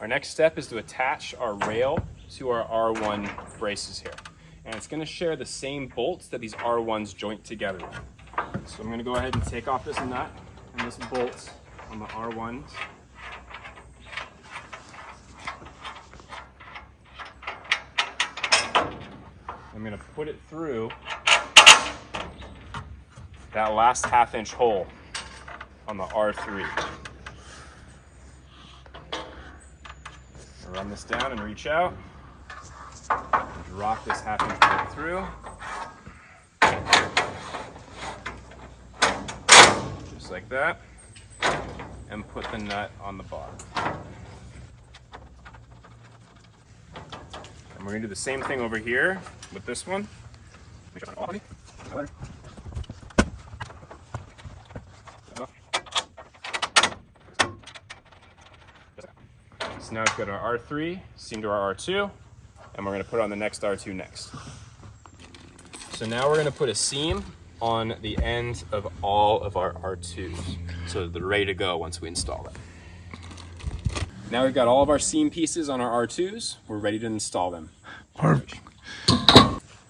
Our next step is to attach our rail to our R1 braces here. And it's gonna share the same bolts that these R1s joint together with. So I'm gonna go ahead and take off this nut and this bolt on the R1s. I'm gonna put it through that last 1/2 inch hole on the R3. Run this down and reach out. Drop this 1/2 inch bolt through. Just like that. And put the nut on the bottom. And we're gonna do the same thing over here with this one. So now we've got our R3 seamed to our R2, and we're gonna put on the next R2 next. So now we're gonna put a seam on the end of all of our R2s, so they're ready to go once we install it. Now we've got all of our seam pieces on our R2s, we're ready to install them. Perfect.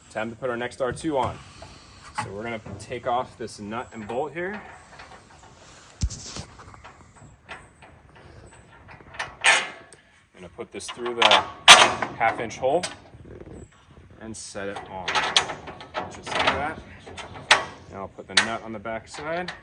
Time to put our next R2 on. So we're gonna take off this nut and bolt here. I'm gonna put this through the 1/2 inch hole and set it on. Just like that. Now I'll put the nut on the back side.